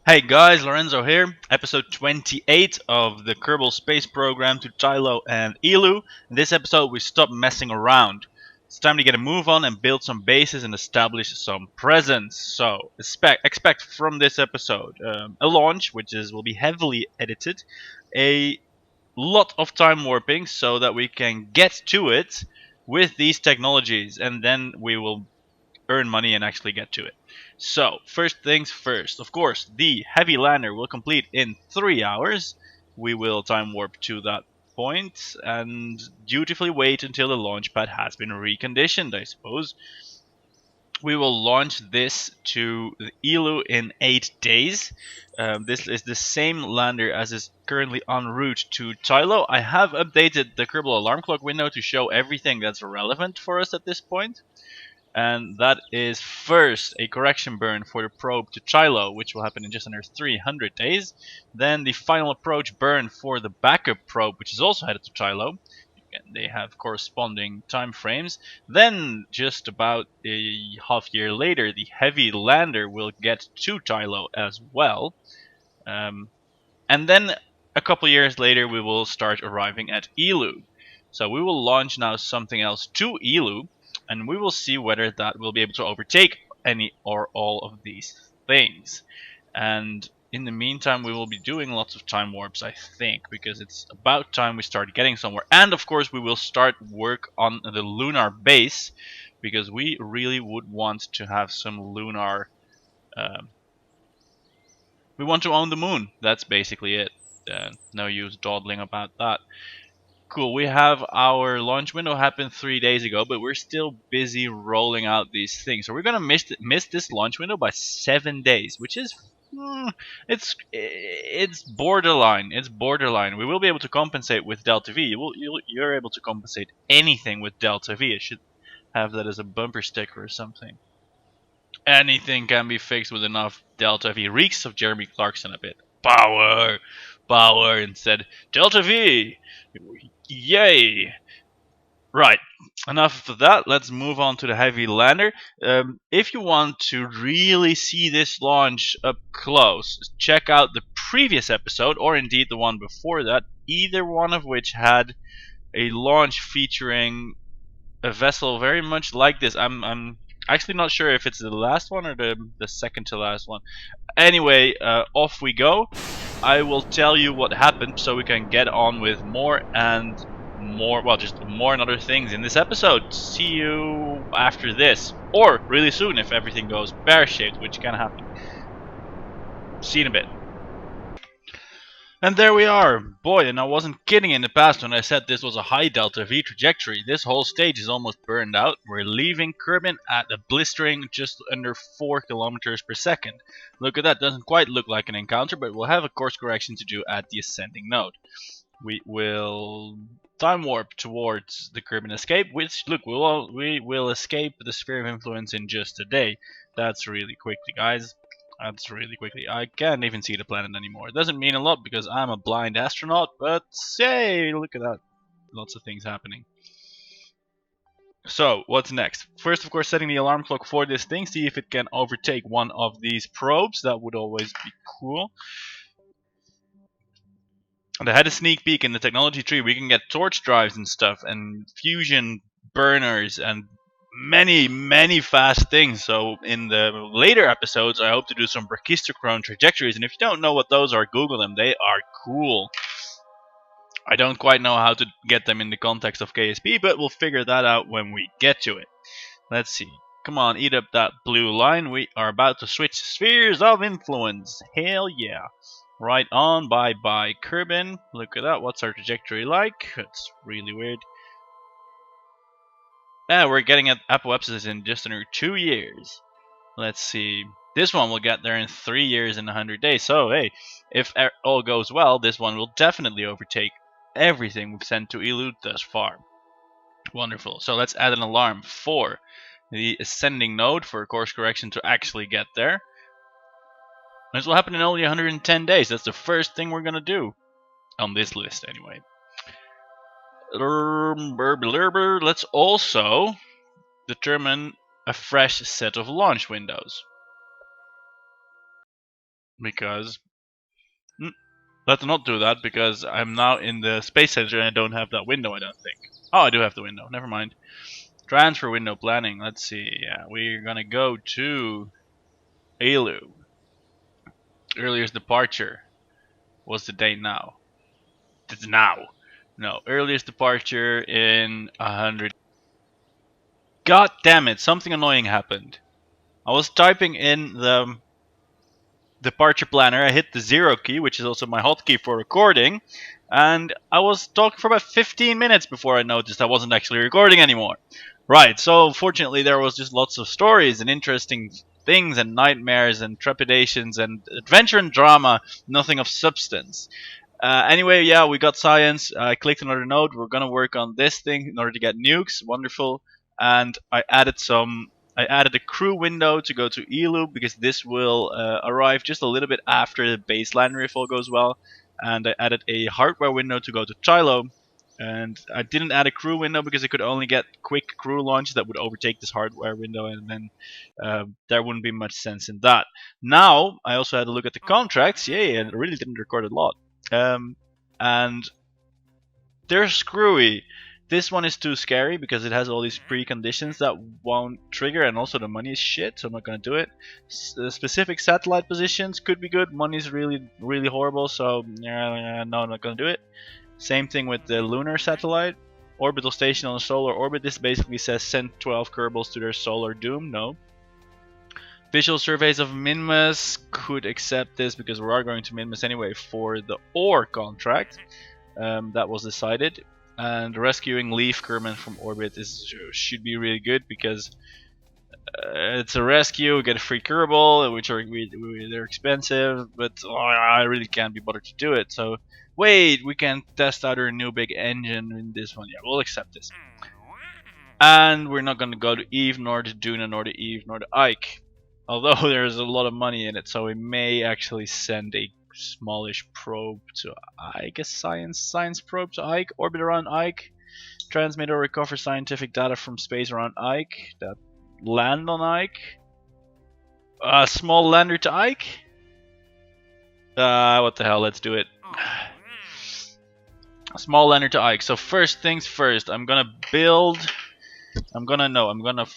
Hey guys, Lorenzo here. Episode 28 of the Kerbal Space Program to Tylo and Eeloo. In this episode, we stop messing around. It's time to get a move on and build some bases and establish some presence. So, expect from this episode a launch, which will be heavily edited, a lot of time warping so that we can get to it with these technologies, and then we will earn money and actually get to it. So, first things first, of course, the heavy lander will complete in 3 hours. We will time warp to that point and dutifully wait until the launch pad has been reconditioned, I suppose. We will launch this to Eeloo in 8 days. This is the same lander as is currently en route to Tylo. I have updated the Kerbal alarm clock window to show everything that's relevant for us at this point, and that is first a correction burn for the probe to Tylo, which will happen in just under 300 days. Then the final approach burn for the backup probe, which is also headed to Tylo. They have corresponding time frames. Then, just about a half year later, the heavy lander will get to Tylo as well. And then, a couple years later, we will start arriving at Eeloo. So we will launch now something else to Eeloo, and we will see whether that will be able to overtake any or all of these things. And in the meantime, we will be doing lots of time warps, I think, because it's about time we start getting somewhere. And of course, we will start work on the lunar base, because we really would want to have some lunar. Uh, we want to own the moon. That's basically it. No use dawdling about that. Cool, we have our launch window happened 3 days ago, but we're still busy rolling out these things. So we're gonna miss this launch window by 7 days, which is it's borderline. It's borderline. We will be able to compensate with Delta V. You're able to compensate anything with Delta V. It should have that as a bumper sticker or something. Anything can be fixed with enough Delta V. Reeks of Jeremy Clarkson a bit. Power, power instead. Delta V. Yay! Right, enough of that. Let's move on to the heavy lander. If you want to really see this launch up close, check out the previous episode, or indeed the one before that, either one of which had a launch featuring a vessel very much like this. I'm actually not sure if it's the last one or the second to last one. Anyway, off we go. I will tell you what happened so we can get on with more and more, well, just more and other things in this episode. See you after this, or really soon if everything goes pear-shaped, which can happen. See you in a bit. And there we are. Boy, and I wasn't kidding in the past when I said this was a high delta V trajectory. This whole stage is almost burned out. We're leaving Kerbin at a blistering just under 4 kilometers per second. Look at that, doesn't quite look like an encounter, but we'll have a course correction to do at the ascending node. We will time warp towards the Kerbin escape, which, look, we will escape the sphere of influence in just a day. That's really quickly, guys. That's really quickly. I can't even see the planet anymore. It doesn't mean a lot because I'm a blind astronaut, but hey, look at that. Lots of things happening. So, what's next? First, of course, setting the alarm clock for this thing. See if it can overtake one of these probes. That would always be cool. And I had a sneak peek in the technology tree. We can get torch drives and stuff, and fusion burners, and many fast things. So in the later episodes, I hope to do some brachistochrone trajectories. And if you don't know what those are, Google them. They are cool. I don't quite know how to get them in the context of KSP, but we'll figure that out when we get to it. Let's see. Come on, eat up that blue line. We are about to switch spheres of influence. Hell yeah. Right on, bye-bye, Kerbin. Look at that, what's our trajectory like? It's really weird. Yeah, we're getting at apoapsis in just under 2 years. Let's see. This one will get there in 3 years and 100 days. So, hey, if all goes well, this one will definitely overtake everything we've sent to Eeloo thus far. Wonderful. So let's add an alarm for the ascending node for a course correction to actually get there. This will happen in only 110 days. That's the first thing we're going to do. On this list, anyway. Let's also determine a fresh set of launch windows. because let's not do that because I'm now in the space center and I don't have that window. I don't think. Oh, I do have the window. Never mind. Transfer window planning. Let's see. Yeah, we're gonna go to Eeloo. Earliest departure. What's the date now? It's now. No, earliest departure in 100. God damn it! Something annoying happened. I was typing in the departure planner. I hit the 0 key, which is also my hotkey for recording, and I was talking for about 15 minutes before I noticed I wasn't actually recording anymore. Right, so fortunately there was just lots of stories and interesting things and nightmares and trepidations and adventure and drama, nothing of substance. Anyway, yeah, we got science. I clicked another node. We're gonna work on this thing in order to get nukes. Wonderful. And I added some. I added a crew window to go to Eeloo because this will arrive just a little bit after the baseline if all goes well. And I added a hardware window to go to Tylo. And I didn't add a crew window because I could only get quick crew launches that would overtake this hardware window, and then there wouldn't be much sense in that. Now I also had to look at the contracts. Yay! I really didn't record a lot. And they're screwy. This one is too scary because it has all these preconditions that won't trigger, and also the money is shit, so I'm not gonna do it. Specific satellite positions could be good. Money's really horrible, so yeah, no, I'm not gonna do it. Same thing with the lunar satellite. Orbital station on a solar orbit. This basically says send 12 Kerbals to their solar doom. No. Visual surveys of Minmus could accept this because we are going to Minmus anyway for the ore contract. That was decided. And rescuing Leaphe Kerbin from orbit should be really good because it's a rescue. We get a free Kerbal, which they're expensive, but I really can't be bothered to do it. So wait, we can test out our new big engine in this one. Yeah, we'll accept this. And we're not going to go to Eve, nor to Duna, nor to Eve, nor to Ike. Although there's a lot of money in it, so we may actually send a smallish probe to Ike, a science probe to Ike, orbit around Ike, transmit or recover scientific data from space around Ike, that land on Ike, a small lander to Ike. What the hell? Let's do it. Small lander to Ike. So first things first, I'm gonna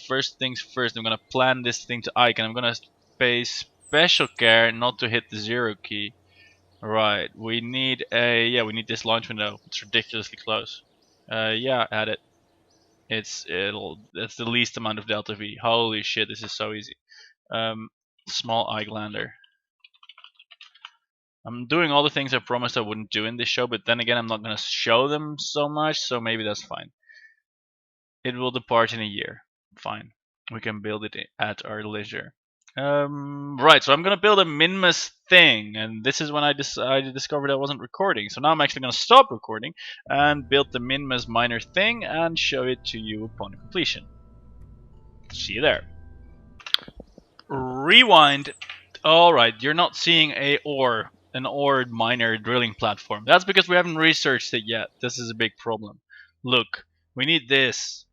first things first, I'm gonna plan this thing to Ike, and I'm gonna pay special care not to hit the 0 key. Right, we need this launch window. It's ridiculously close. Yeah, add it. That's the least amount of delta V. Holy shit, this is so easy. Small Ike lander. I'm doing all the things I promised I wouldn't do in this show, but then again, I'm not gonna show them so much, so maybe that's fine. It will depart in a year. Fine. We can build it at our leisure. Right, so I'm gonna build a Minmus thing, and this is when I discovered I wasn't recording. So now I'm actually gonna stop recording and build the Minmus minor thing and show it to you upon completion. See you there. Rewind. Alright, you're not seeing an ore miner drilling platform. That's because we haven't researched it yet. This is a big problem. Look, we need this.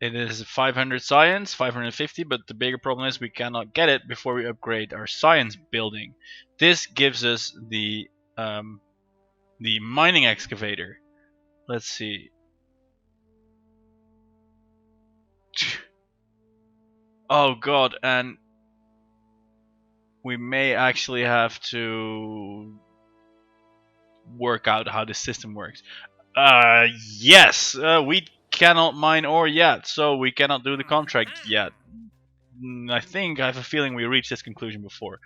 It is 500 science, 550, but the bigger problem is we cannot get it before we upgrade our science building. This gives us the mining excavator. Let's see. Oh god, and we may actually have to work out how the system works. Yes, we cannot mine ore yet, so we cannot do the contract yet. I think I have a feeling we reached this conclusion before.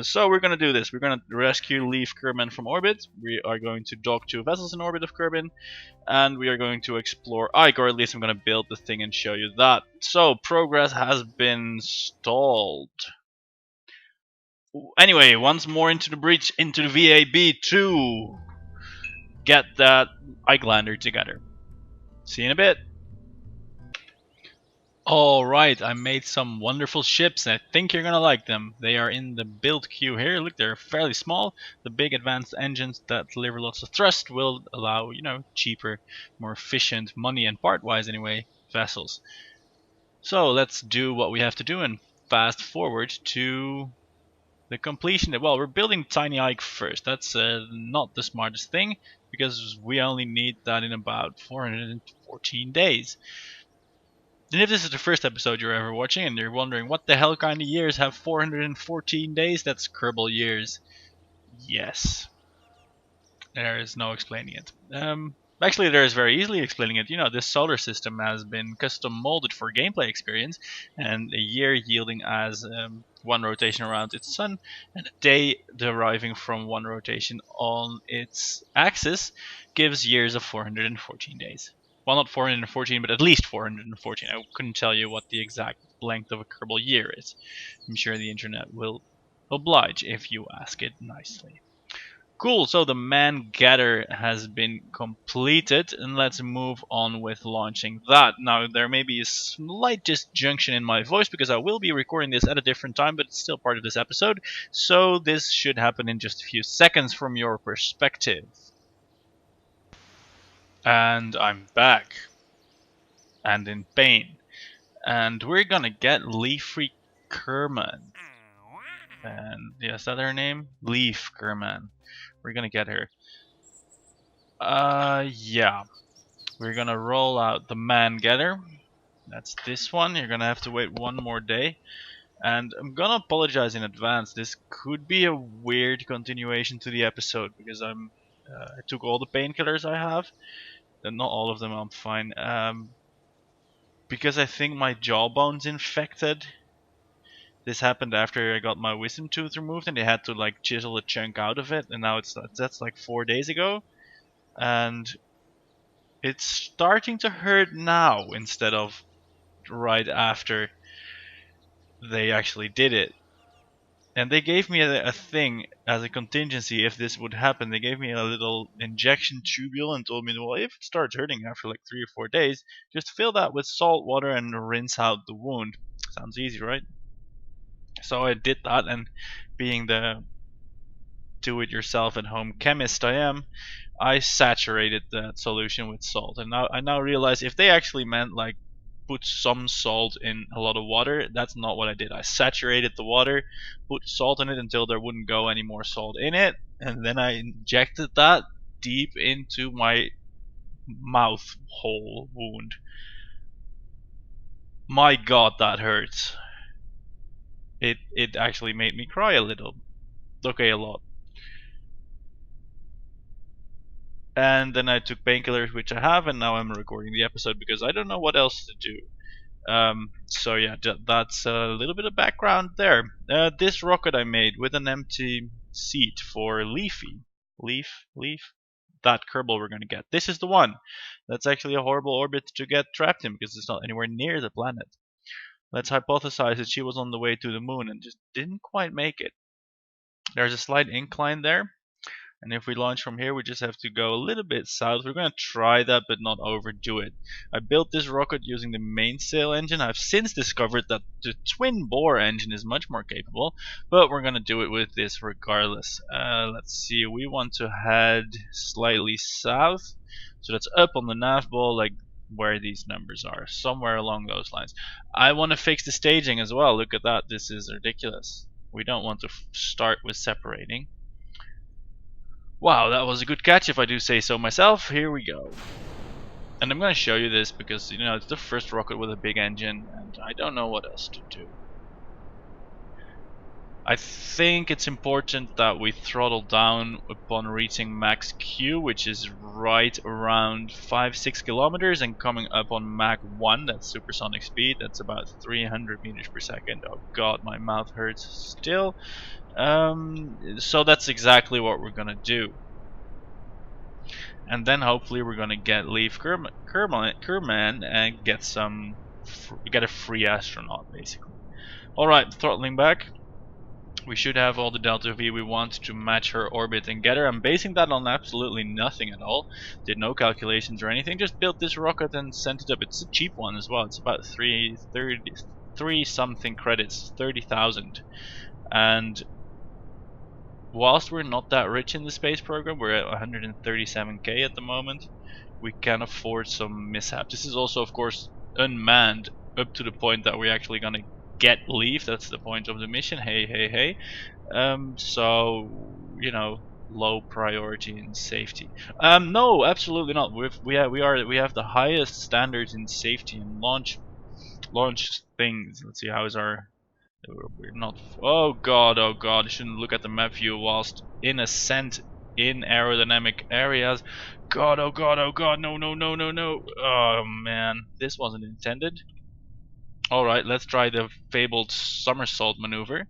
So we're gonna do this. We're gonna rescue Leaphe Kerbin from orbit. We are going to dock 2 vessels in orbit of Kerbin, and we are going to explore Ike, or at least I'm gonna build the thing and show you that. So progress has been stalled. Anyway, once more into the breach, into the VAB to get that Ike lander together. See you in a bit. Alright, I made some wonderful ships, and I think you're gonna like them. They are in the build queue here. Look, they're fairly small. The big advanced engines that deliver lots of thrust will allow, cheaper, more efficient, money and part-wise anyway, vessels. So let's do what we have to do and fast forward to The completion, well, we're building Tiny Ike first. That's not the smartest thing, because we only need that in about 414 days. And if this is the first episode you're ever watching and you're wondering what the hell kind of years have 414 days, that's Kerbal years. Yes. There is no explaining it. Actually, there is very easily explaining it. You know, this solar system has been custom molded for gameplay experience, and a year yielding as one rotation around its sun, and a day deriving from one rotation on its axis gives years of 414 days. Well, not 414, but at least 414. I couldn't tell you what the exact length of a Kerbal year is. I'm sure the internet will oblige if you ask it nicely. Cool, so the man gather has been completed, and let's move on with launching that. Now, there may be a slight disjunction in my voice because I will be recording this at a different time, but it's still part of this episode, so this should happen in just a few seconds from your perspective. And I'm back, and in pain. And we're gonna get Leaphe Kerman. And yeah, is that her name? Leaphe Kerman. We're gonna get her. Yeah. We're gonna roll out the man getter. That's this one. You're gonna have to wait one more day. And I'm gonna apologize in advance. This could be a weird continuation to the episode because I took all the painkillers I have. And not all of them, I'm fine. Because I think my jawbone's infected. This happened after I got my wisdom tooth removed, and they had to like chisel a chunk out of it. And now that's like 4 days ago, and it's starting to hurt now instead of right after they actually did it. And they gave me a thing as a contingency if this would happen. They gave me a little injection tubule and told me, well, if it starts hurting after like 3 or 4 days, just fill that with salt water and rinse out the wound. Sounds easy, right? So I did that, and being the do-it-yourself-at-home chemist I am, I saturated that solution with salt. And now I now realize if they actually meant like put some salt in a lot of water, that's not what I did. I saturated the water, put salt in it until there wouldn't go any more salt in it, and then I injected that deep into my mouth hole wound. My god, that hurts. It actually made me cry a little. Okay, a lot. And then I took painkillers, which I have, and now I'm recording the episode because I don't know what else to do. So yeah, that's a little bit of background there. This rocket I made with an empty seat for Leaphe. Leaphe? That Kerbal we're gonna get. This is the one. That's actually a horrible orbit to get trapped in because it's not anywhere near the planet. Let's hypothesize that she was on the way to the moon and just didn't quite make it. There's a slight incline there, and if we launch from here we just have to go a little bit south. We're going to try that but not overdo it. I built this rocket using the mainsail engine. I've since discovered that the twin bore engine is much more capable, but we're going to do it with this regardless. Let's see, we want to head slightly south, so that's up on the nav ball, like where these numbers are, somewhere along those lines. I want to fix the staging as well. Look at that, this is ridiculous. We don't want to start with separating. Wow, that was a good catch if I do say so myself. Here we go. And I'm going to show you this because, you know, it's the first rocket with a big engine and I don't know what else to do. I think it's important that we throttle down upon reaching max Q, which is right around 5-6 kilometers, and coming up on Mach 1, that's supersonic speed, that's about 300 meters per second. Oh god, my mouth hurts still. So that's exactly what we're gonna do. And then hopefully we're gonna get Leaphe Kerman and get a free astronaut, basically. Alright, throttling back. We should have all the delta V we want to match her orbit and get her. I'm basing that on absolutely nothing at all. Did no calculations or anything. Just built this rocket and sent it up. It's a cheap one as well. It's about 3 something credits, 30,000. And whilst we're not that rich in the space program, we're at 137k at the moment, we can afford some mishaps. This is also, of course, unmanned up to the point that we're actually gonna get Leaphe. That's the point of the mission. Hey, hey, hey. So you know, low priority in safety. No, absolutely not. We have the highest standards in safety and launch things. Let's see, how is our? We're not. Oh god, oh god! I shouldn't look at the map view whilst in ascent in aerodynamic areas. God, oh god, oh god! No, no, no, no, no! Oh man, this wasn't intended. All right, let's try the fabled somersault maneuver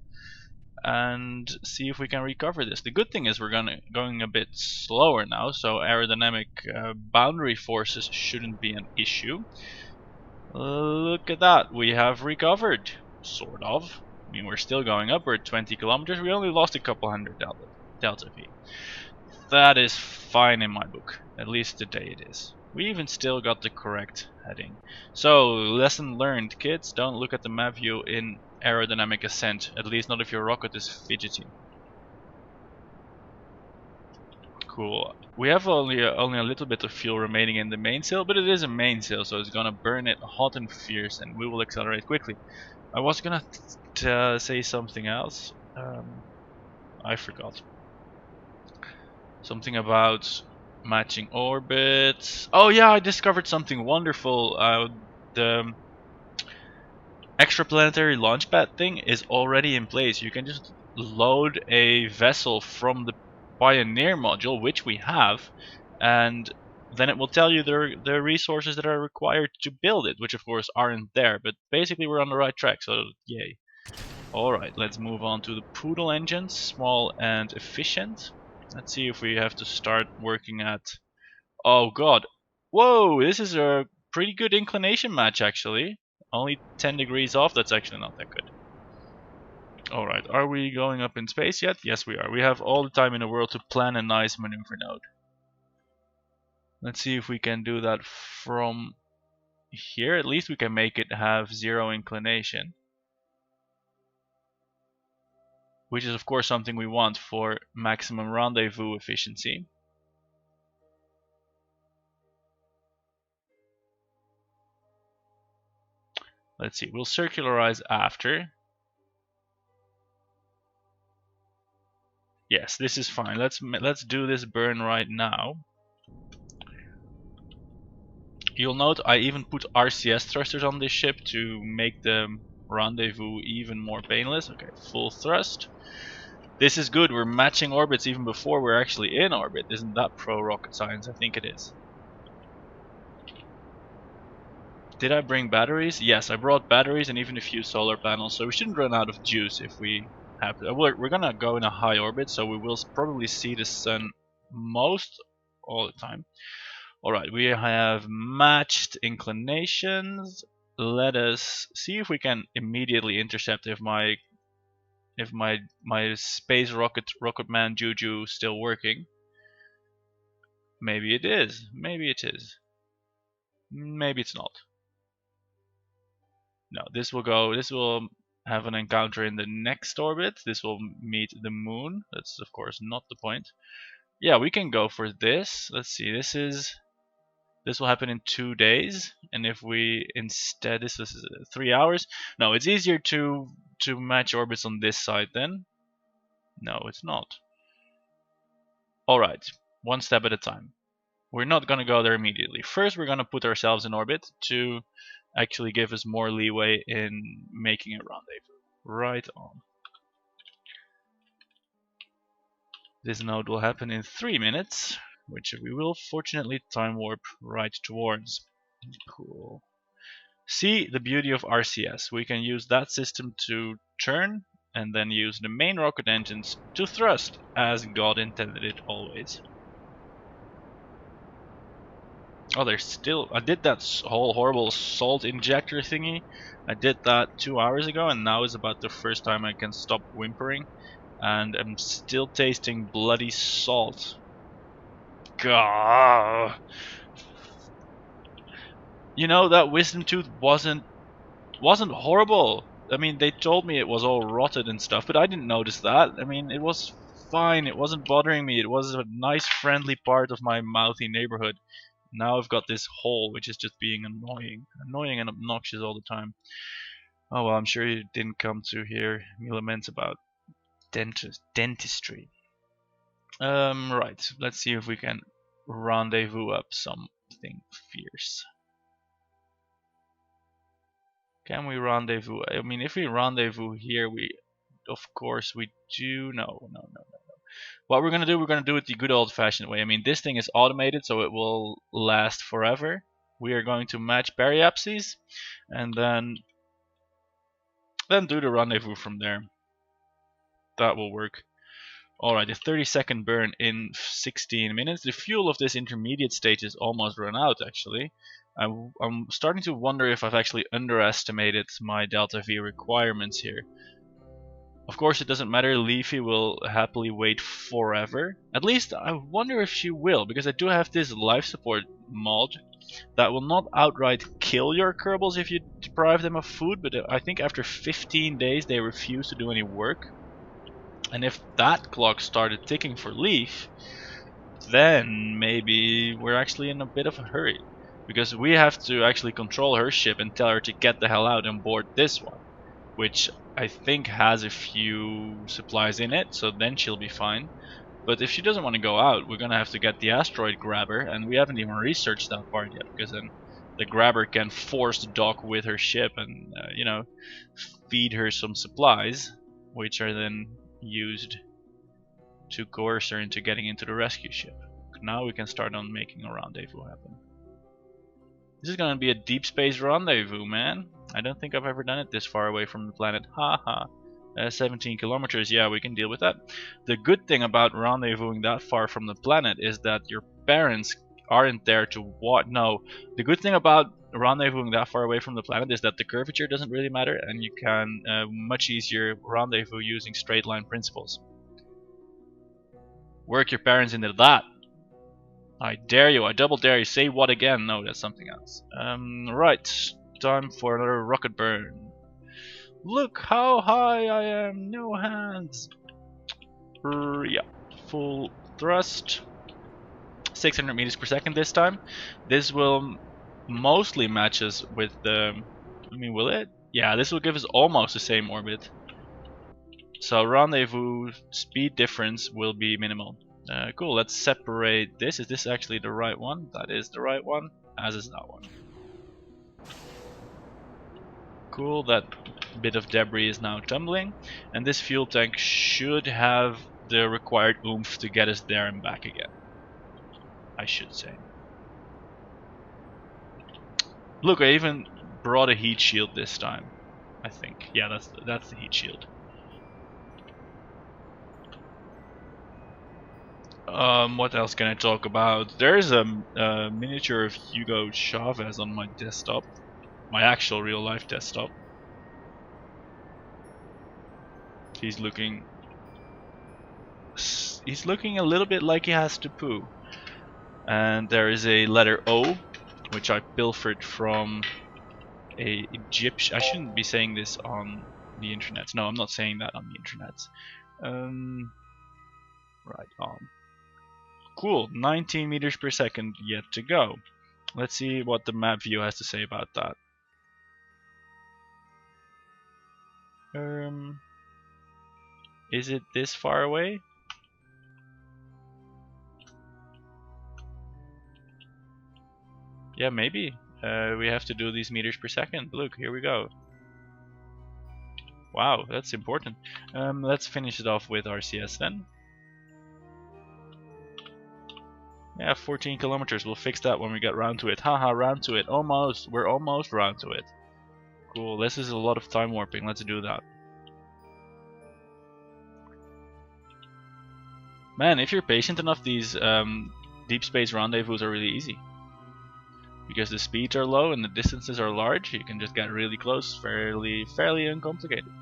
and see if we can recover this. The good thing is we're going a bit slower now, so aerodynamic boundary forces shouldn't be an issue. Look at that, we have recovered, sort of. I mean, we're still going up, we're at 20 kilometers, we only lost a couple hundred delta V. That is fine in my book, at least today it is. We even still got the correct heading. So, lesson learned, kids, don't look at the map view in aerodynamic ascent, at least not if your rocket is fidgety. Cool. We have only a little bit of fuel remaining in the mainsail, but it is a mainsail, so it's gonna burn it hot and fierce, and we will accelerate quickly. I was gonna say something else. I forgot. Something about matching orbits. Oh yeah, I discovered something wonderful. The extraplanetary launchpad thing is already in place. You can just load a vessel from the Pioneer module, which we have, and then it will tell you the resources that are required to build it, which of course aren't there, but basically we're on the right track, so yay. Alright, let's move on to the Poodle engines, small and efficient. Let's see if we have to start working at... Oh god. Whoa, this is a pretty good inclination match actually. Only 10 degrees off, that's actually not that good. Alright, are we going up in space yet? Yes we are. We have all the time in the world to plan a nice maneuver node. Let's see if we can do that from here. At least we can make it have 0 inclination. Which is of course something we want for maximum rendezvous efficiency. Let's see, we'll circularize after. Yes, this is fine. Let's do this burn right now. You'll note I even put RCS thrusters on this ship to make the rendezvous even more painless. Okay, full thrust. This is good, we're matching orbits even before we're actually in orbit. Isn't that pro rocket science? I think it is. Did I bring batteries? Yes, I brought batteries and even a few solar panels, so we shouldn't run out of juice if we have to. We're gonna go in a high orbit, so we will probably see the sun most all the time. Alright, we have matched inclinations. Let us see if we can immediately intercept if my space rocket man juju still working. Maybe it is. Maybe it is. Maybe it's not. No, this will have an encounter in the next orbit. This will meet the moon. That's of course not the point. Yeah, we can go for this. Let's see, this will happen in 2 days, and if we instead, this is 3 hours. No, it's easier to match orbits on this side then. No, it's not. Alright, one step at a time. We're not gonna go there immediately. First we're gonna put ourselves in orbit to actually give us more leeway in making a rendezvous. Right on. This node will happen in 3 minutes, which we will fortunately time warp right towards. Cool. See the beauty of RCS. We can use that system to turn and then use the main rocket engines to thrust, as God intended it always. Oh, there's still... I did that whole horrible salt injector thingy. I did that 2 hours ago, and now is about the first time I can stop whimpering. And I'm still tasting bloody salt. Gah! You know, that wisdom tooth wasn't horrible. I mean, they told me it was all rotted and stuff, but I didn't notice that. I mean, it was fine. It wasn't bothering me. It was a nice, friendly part of my mouthy neighborhood. Now I've got this hole, which is just being annoying and obnoxious all the time. Oh well, I'm sure you didn't come to hear me lament about dentistry. Right. Let's see if we can rendezvous up something fierce. Can we rendezvous? I mean, if we rendezvous here, of course, we do. No. What we're gonna do, we're gonna do it the good old-fashioned way. I mean, this thing is automated, so it will last forever. We are going to match periapses, and then do the rendezvous from there. That will work. Alright, a 30-second burn in 16 minutes. The fuel of this intermediate stage is almost run out, actually. I'm starting to wonder if I've actually underestimated my delta V requirements here. Of course, it doesn't matter. Leaphe will happily wait forever. At least, I wonder if she will, because I do have this life support mod that will not outright kill your Kerbals if you deprive them of food, but I think after 15 days they refuse to do any work. And if that clock started ticking for Leaphe, then maybe we're actually in a bit of a hurry. Because we have to actually control her ship and tell her to get the hell out and board this one. Which I think has a few supplies in it, so then she'll be fine. But if she doesn't want to go out, we're gonna have to get the asteroid grabber, and we haven't even researched that part yet, because then the grabber can force the dock with her ship and, feed her some supplies, which are then used to coerce her into getting into the rescue ship. Now we can start on making a rendezvous happen. This is gonna be a deep space rendezvous, man. I don't think I've ever done it this far away from the planet. Haha. 17 kilometers, yeah, we can deal with that. The good thing about rendezvousing that far from the planet is that your parents aren't there to what? No. The good thing about rendezvousing that far away from the planet is that the curvature doesn't really matter, and you can much easier rendezvous using straight line principles. Work your parents into that. I dare you, I double dare you. Say what again? No, that's something else. Right. Time for another rocket burn. Look how high I am. No hands. Yeah. Full thrust. 600 meters per second this time. This will mostly match us with the... I mean, will it? Yeah, this will give us almost the same orbit. So rendezvous speed difference will be minimal. Cool, let's separate this. Is this actually the right one? That is the right one, as is that one. Cool, that bit of debris is now tumbling. And this fuel tank should have the required oomph to get us there and back again. I should say. Look, I even brought a heat shield this time. I think. Yeah, that's the heat shield. What else can I talk about? There's a miniature of Hugo Chavez on my desktop. My actual real life desktop. He's looking a little bit like he has to poo. And there is a letter O, which I pilfered from a Egyptian. I shouldn't be saying this on the internet. No, I'm not saying that on the internet. Right on. Cool, 19 meters per second yet to go. Let's see what the map view has to say about that. Is it this far away? Yeah, maybe. We have to do these meters per second. Look, here we go. Wow, that's important. Let's finish it off with RCS then. Yeah, 14 kilometers. We'll fix that when we get round to it. Haha, round to it. Almost. We're almost round to it. Cool. This is a lot of time warping. Let's do that. Man, if you're patient enough, these deep space rendezvous are really easy. Because the speeds are low and the distances are large, you can just get really close, fairly uncomplicated.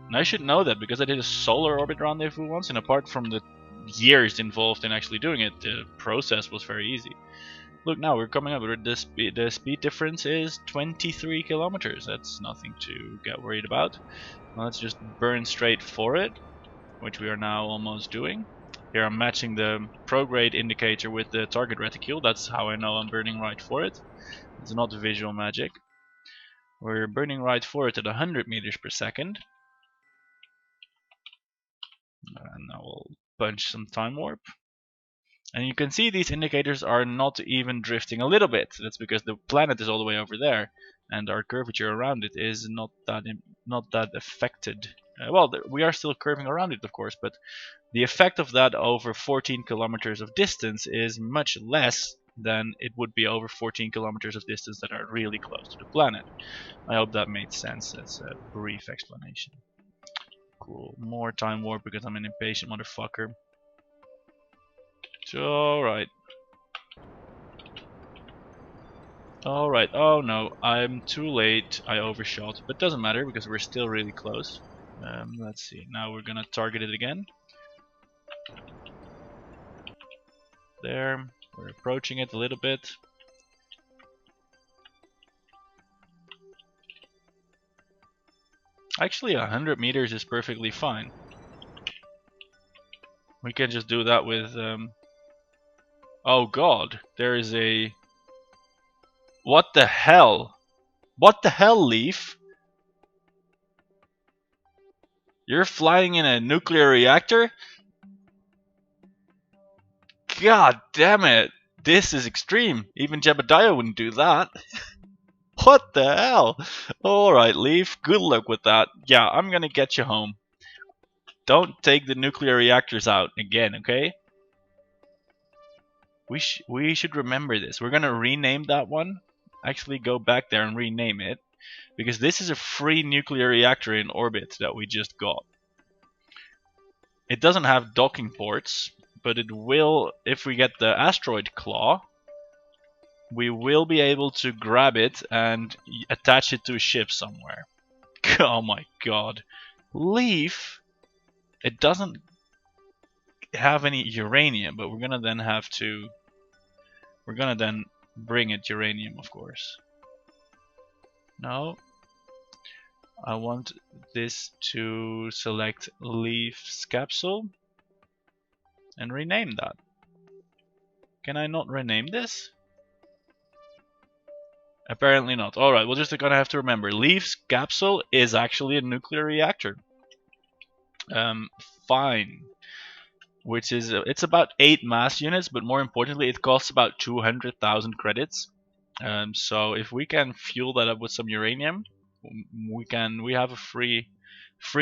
And I should know that because I did a solar orbit rendezvous once, and apart from the years involved in actually doing it, the process was very easy. Look, now we're coming up with the speed difference is 23 kilometers. That's nothing to get worried about. Now let's just burn straight for it, which we are now almost doing. Here I'm matching the prograde indicator with the target reticule. That's how I know I'm burning right for it. It's not visual magic. We're burning right for it at 100 meters per second. And now we'll punch some time warp. And you can see these indicators are not even drifting a little bit. That's because the planet is all the way over there, and our curvature around it is not that affected. Well, we are still curving around it, of course, but the effect of that over 14 kilometers of distance is much less than it would be over 14 kilometers of distance that are really close to the planet. I hope that made sense as a brief explanation. Cool. More time warp because I'm an impatient motherfucker. Alright. Alright, oh no, I'm too late. I overshot, but doesn't matter because we're still really close. Let's see, now we're gonna target it again. There, we're approaching it a little bit. Actually, 100 meters is perfectly fine. We can just do that with... Oh god, there is a... What the hell? What the hell, Leaphe? You're flying in a nuclear reactor? God damn it! This is extreme. Even Jebediah wouldn't do that. What the hell? Alright, Leaphe, good luck with that. Yeah, I'm gonna get you home. Don't take the nuclear reactors out again, okay? We should remember this. We're gonna rename that one. Actually go back there and rename it. Because this is a free nuclear reactor in orbit that we just got. It doesn't have docking ports, but it will, if we get the asteroid claw, we will be able to grab it and attach it to a ship somewhere. Oh my god. Leaphe, it doesn't have any uranium, but we're gonna then have to... We're gonna then bring it uranium, of course. No. I want this to select Leafe's capsule and rename that. Can I not rename this? Apparently not. Alright, we're just gonna have to remember. Leafe's capsule is actually a nuclear reactor. Fine. Which is, it's about 8 mass units, but more importantly, it costs about 200,000 credits. So if we can fuel that up with some uranium, we have a free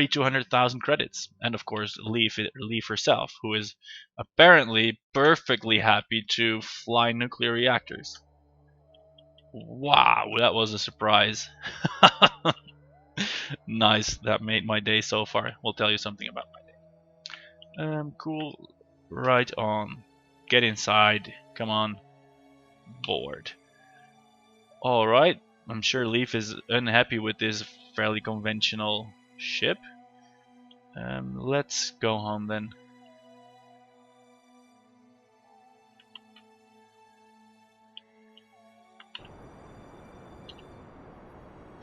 200,000 credits. And of course, Leaphe herself, who is apparently perfectly happy to fly nuclear reactors. Wow, that was a surprise. Nice, that made my day so far. We'll tell you something about my day. Cool. Right on. Get inside. Come on. Board. Alright. I'm sure Leaphe is unhappy with this fairly conventional ship. Let's go home then.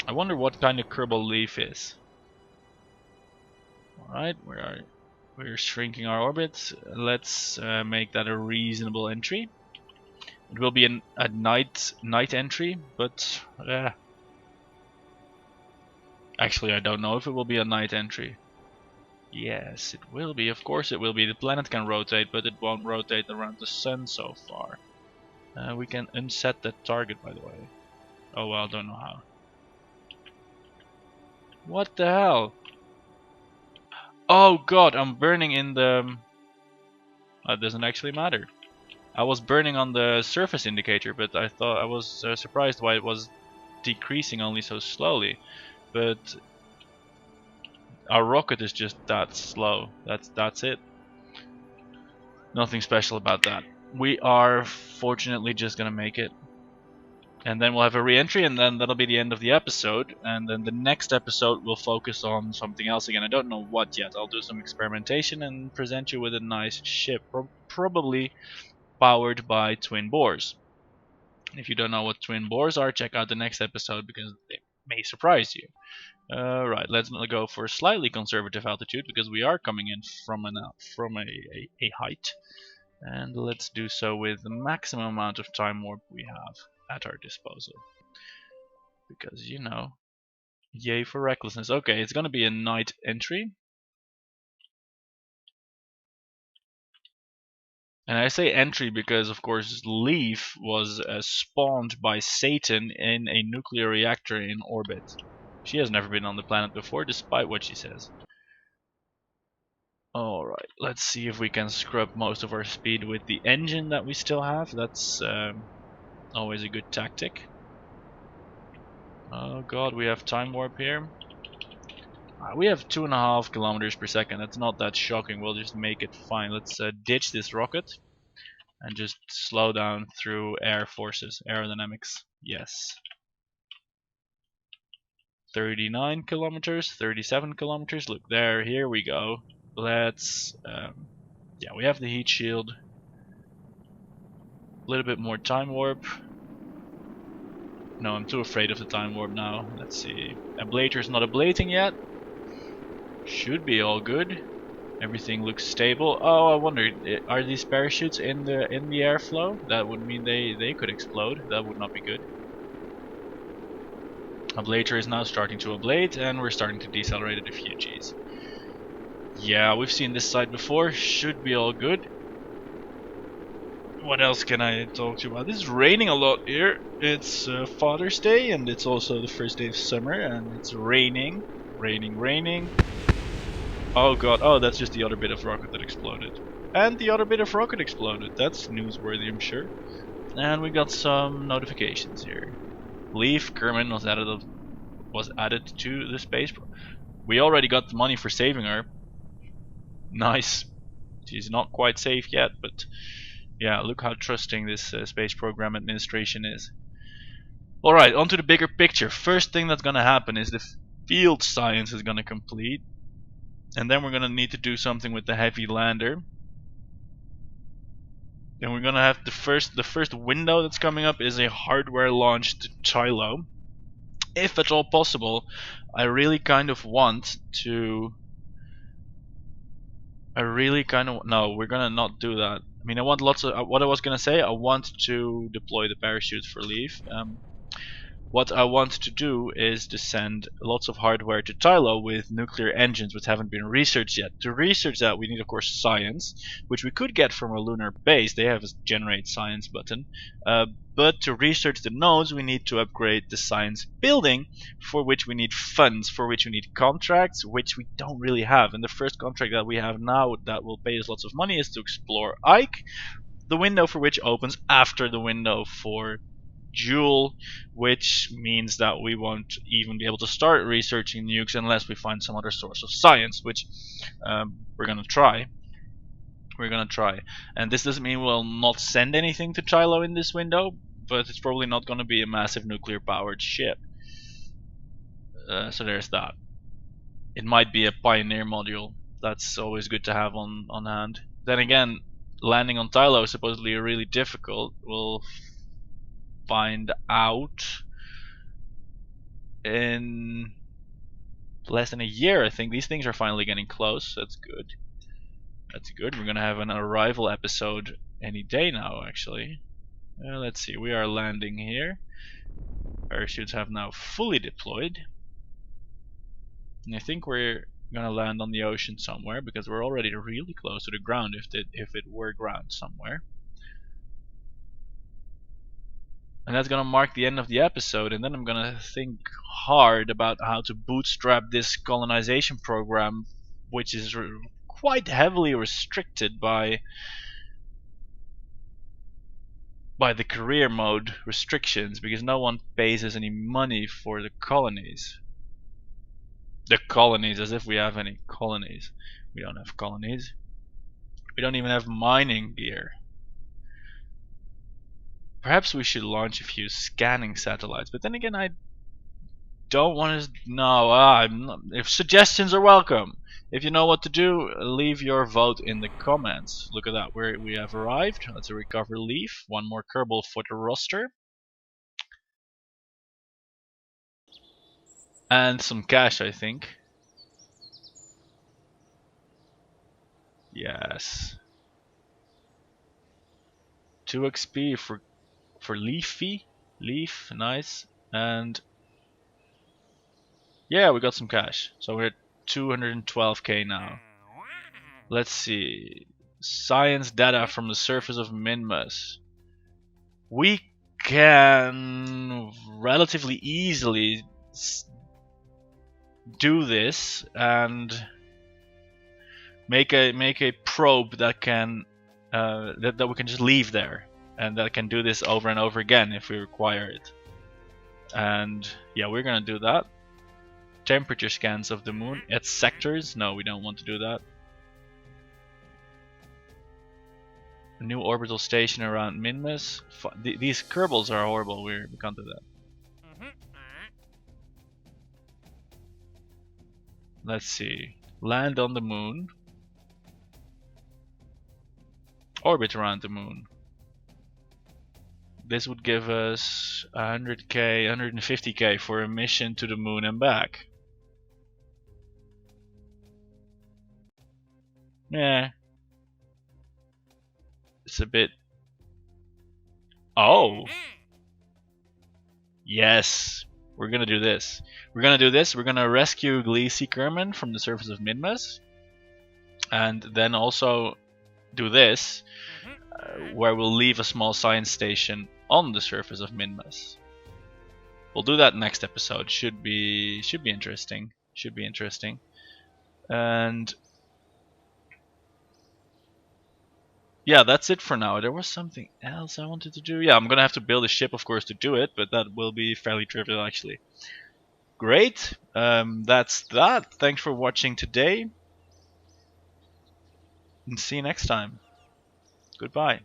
I wonder what kind of Kerbal Leaphe is. Alright, we're shrinking our orbit. Let's make that a reasonable entry. It will be a night entry, but actually I don't know if it will be a night entry. Yes, it will be. Of course it will be. The planet can rotate, but it won't rotate around the sun so far. We can unset that target, by the way. Oh well, don't know how. What the hell? Oh god, I'm burning in the... That doesn't actually matter. I was burning on the surface indicator, but I was surprised why it was decreasing only so slowly. But our rocket is just that slow. That's it. Nothing special about that. We are fortunately just gonna make it. And then we'll have a re-entry, and then that'll be the end of the episode. And then the next episode will focus on something else again. I don't know what yet. I'll do some experimentation and present you with a nice ship, probably powered by twin bores. If you don't know what twin bores are, check out the next episode because they may surprise you. Right, let's go for a slightly conservative altitude because we are coming in from a height. And let's do so with the maximum amount of time warp we have at our disposal. Because, you know, Yay for recklessness. Okay, it's gonna be a night entry. And I say entry because, of course, Leaphe was spawned by Satan in a nuclear reactor in orbit. She has never been on the planet before, despite what she says. Alright, let's see if we can scrub most of our speed with the engine that we still have. That's always a good tactic. Oh god, we have time warp here. We have 2.5 kilometers per second. That's not that shocking. We'll just make it fine. Let's ditch this rocket and just slow down through air forces, aerodynamics. Yes. 39 kilometers, 37 kilometers. Look there. Here we go. Let's. Yeah, we have the heat shield. A little bit more time warp. No, I'm too afraid of the time warp now. Let's see. Ablator's not ablating yet. Should be all good. Everything looks stable. Oh, I wonder, are these parachutes in the airflow? That would mean they could explode. That would not be good. Ablator is now starting to ablate, and we're starting to decelerate at a few Gs. Yeah, we've seen this side before. Should be all good. What else can I talk to you about? This is raining a lot here. It's Father's Day, and it's also the first day of summer, and it's raining. Raining. Oh god, oh that's just the other bit of rocket that exploded. And the other bit of rocket exploded. That's newsworthy, I'm sure. And we got some notifications here. Leaphe Kerbin was added to the space. We already got the money for saving her. Nice. She's not quite safe yet, but yeah, look how trusting this space program administration is. Alright, on to the bigger picture. First thing that's gonna happen is the field science is gonna complete. And then we're gonna need to do something with the heavy lander. Then we're gonna have the first window that's coming up is a hardware launched Tylo. If at all possible, I really kind of want to. No, we're gonna not do that. I mean, I want lots of. What I was gonna say, I want to deploy the parachutes for Leaphe. What I want to do is to send lots of hardware to Tylo with nuclear engines which haven't been researched yet. To research that we need of course science, which we could get from a lunar base. They have a generate science button. But to research the nodes we need to upgrade the science building, for which we need funds, for which we need contracts, which we don't really have. And the first contract that we have now that will pay us lots of money is to explore Ike, the window for which opens after the window for Joule, which means that we won't even be able to start researching nukes unless we find some other source of science, which we're gonna try. And this doesn't mean we'll not send anything to Tylo in this window, but it's probably not gonna be a massive nuclear powered ship. So there's that. It might be a Pioneer module. That's always good to have on hand. Then again, landing on Tylo is supposedly really difficult. We'll find out in less than a year. I think these things are finally getting close. That's good. We're gonna have an arrival episode any day now, actually. Let's see. We are landing here. Parachutes have now fully deployed, and I think we're gonna land on the ocean somewhere because we're already really close to the ground. If it were ground somewhere. And that's gonna mark the end of the episode, and then I'm gonna think hard about how to bootstrap this colonization program, which is quite heavily restricted by the career mode restrictions, because no one pays us any money for the colonies. The colonies, as if we have any colonies. We don't have colonies. We don't even have mining gear. Perhaps we should launch a few scanning satellites, but then again I don't want to. No, I'm not, if suggestions are welcome. If you know what to do, leave your vote in the comments. Look at that, we have arrived. Let's recover Leaphe. One more Kerbal for the roster. And some cash, I think. Yes. 2 XP for Leaphe. Leaphe, nice. And Yeah, we got some cash. So we're at 212k now. Let's see. Science data from the surface of Minmus. We can relatively easily do this and make a probe that can that we can just leave there, and that can do this over and over again if we require it. And yeah, we're gonna do that. Temperature scans of the moon at sectors. No, we don't want to do that. A new orbital station around Minmus. These Kerbals are horrible. We can't do that. Let's see. Land on the moon. Orbit around the moon. This would give us 100k, 150k for a mission to the moon and back. Yeah. It's a bit... Oh! Yes! We're gonna do this. We're gonna rescue Leaphe Kerbin from the surface of Minmus. And then also do this, where we'll leave a small science station on the surface of Minmus. We'll do that next episode. Should be interesting. Should be interesting. And yeah, that's it for now. There was something else I wanted to do. Yeah, I'm gonna have to build a ship, of course, to do it, but that will be fairly trivial, actually. Great. That's that. Thanks for watching today. And see you next time. Goodbye.